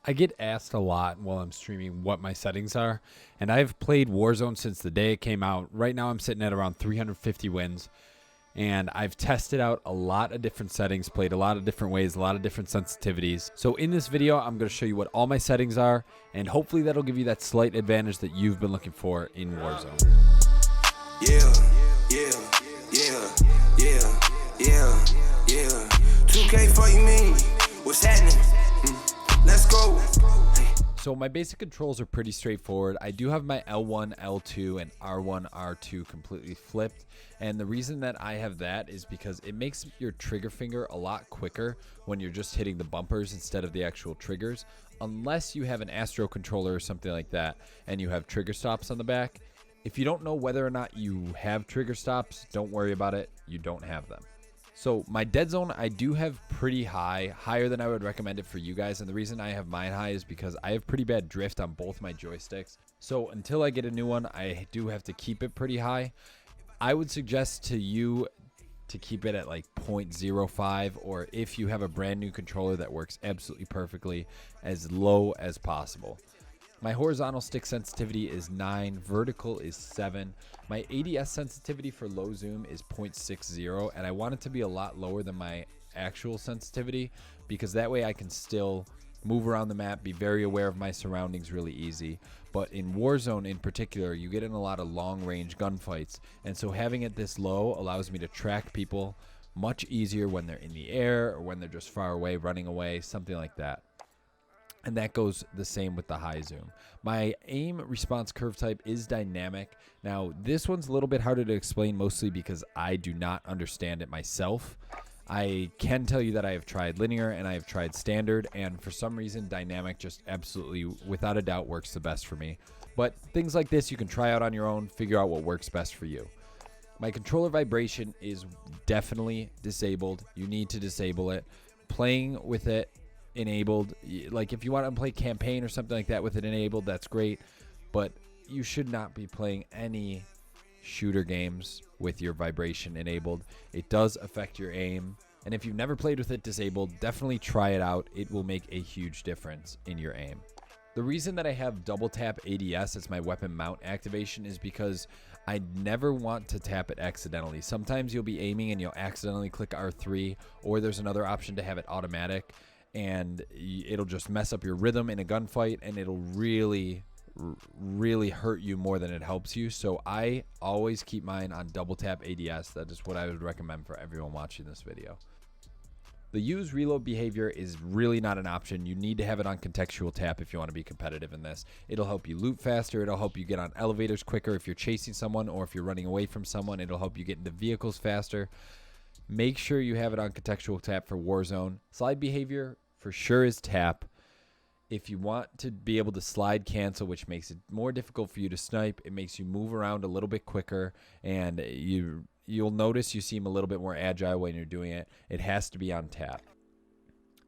I get asked a lot while I'm streaming what my settings are, and I've played Warzone since the day it came out. Right now I'm sitting at around 350 wins, and I've tested out a lot of different settings, played a lot of different ways, a lot of different sensitivities. So in this video, I'm going to show you what all my settings are, and hopefully that'll give you that slight advantage that you've been looking for in Warzone. Yeah. 2K for you mean? What's happening? Let's go. So my basic controls are pretty straightforward. I do have my L1, L2, and R1, R2 completely flipped. And the reason that I have that is because it makes your trigger finger a lot quicker when you're just hitting the bumpers instead of the actual triggers. Unless you have an Astro controller or something like that and you have trigger stops on the back. If you don't know whether or not you have trigger stops, don't worry about it. You don't have them. So my dead zone, I do have pretty high, higher than I would recommend it for you guys. And the reason I have mine high is because I have pretty bad drift on both my joysticks. So until I get a new one, I do have to keep it pretty high. I would suggest to you to keep it at like 0.05, or if you have a brand new controller that works absolutely perfectly, as low as possible. My horizontal stick sensitivity is 9, vertical is 7. My ADS sensitivity for low zoom is 0.60, and I want it to be a lot lower than my actual sensitivity because that way I can still move around the map, be very aware of my surroundings really easy. But in Warzone in particular, you get in a lot of long-range gunfights, and so having it this low allows me to track people much easier when they're in the air or when they're just far away, running away, something like that. And that goes the same with the high zoom. My aim response curve type is dynamic. Now, this one's a little bit harder to explain, mostly because I do not understand it myself. I can tell you that I have tried linear and I have tried standard, and for some reason, dynamic just absolutely, without a doubt, works the best for me. But things like this you can try out on your own, figure out what works best for you. My controller vibration is definitely disabled. You need to disable it. Playing with it enabled, like if you want to play campaign or something like that with it enabled, that's great, but you should not be playing any shooter games with your vibration enabled. It does affect your aim, and if you've never played with it disabled, definitely try it out. It will make a huge difference in your aim. The reason that I have double tap ADS as my weapon mount activation is because I never want to tap it accidentally. Sometimes you'll be aiming and you'll accidentally click R3, or there's another option to have it automatic, and it'll just mess up your rhythm in a gunfight, and it'll really hurt you more than it helps you. So I always keep mine on double tap ADS. That is what I would recommend for everyone watching this video. The use reload behavior is really not an option. You need to have it on contextual tap if you want to be competitive in this. It'll help you loot faster. It'll help you get on elevators quicker if you're chasing someone, or if you're running away from someone. It'll help you get into vehicles faster. Make sure you have it on contextual tap for Warzone. Slide behavior for sure is tap. If you want to be able to slide cancel, which makes it more difficult for you to snipe, it makes you move around a little bit quicker, and you'll notice you seem a little bit more agile when you're doing it. It has to be on tap.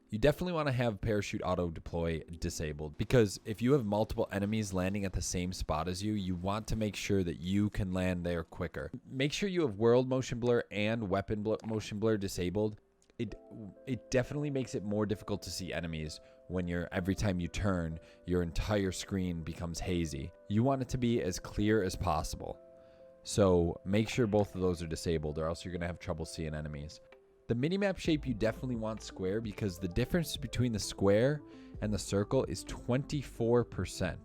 You definitely want to have parachute auto deploy disabled, because if you have multiple enemies landing at the same spot as you, you want to make sure that you can land there quicker. Make sure you have world motion blur and weapon motion blur disabled. It definitely makes it more difficult to see enemies when every time you turn, your entire screen becomes hazy. You want it to be as clear as possible. So make sure both of those are disabled, or else you're going to have trouble seeing enemies. The minimap shape you definitely want square, because the difference between the square and the circle is 24%.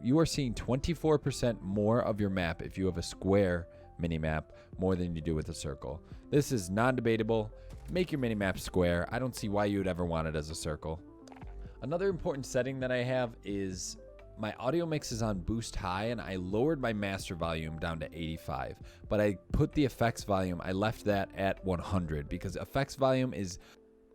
You are seeing 24% more of your map if you have a square minimap more than you do with a circle. This is non-debatable. Make your minimap square. I don't see why you would ever want it as a circle. Another important setting that I have is my audio mix is on boost high, and I lowered my master volume down to 85, but I put the effects volume, I left that at 100, because effects volume is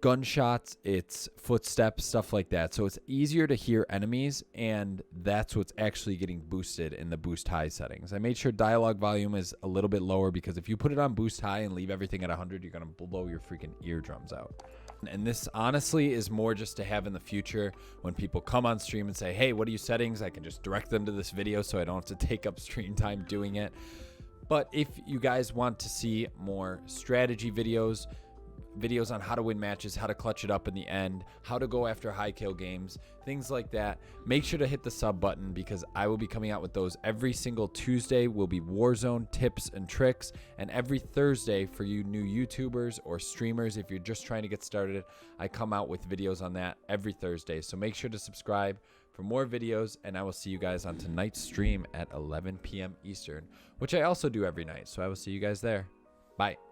gunshots, it's footsteps, stuff like that. So it's easier to hear enemies, and that's what's actually getting boosted in the boost high settings. I made sure dialogue volume is a little bit lower, because if you put it on boost high and leave everything at 100, you're going to blow your freaking eardrums out. And this honestly is more just to have in the future when people come on stream and say, hey, what are your settings? I can just direct them to this video so I don't have to take up stream time doing it. But if you guys want to see more strategy videos, videos on how to win matches, how to clutch it up in the end, how to go after high kill games, things like that. Make sure to hit the sub button because I will be coming out with those every single Tuesday. Will be Warzone tips and tricks, and every Thursday for you new YouTubers or streamers, if you're just trying to get started, I come out with videos on that every Thursday. So make sure to subscribe for more videos, and I will see you guys on tonight's stream at 11 p.m. Eastern, which I also do every night. So I will see you guys there. Bye.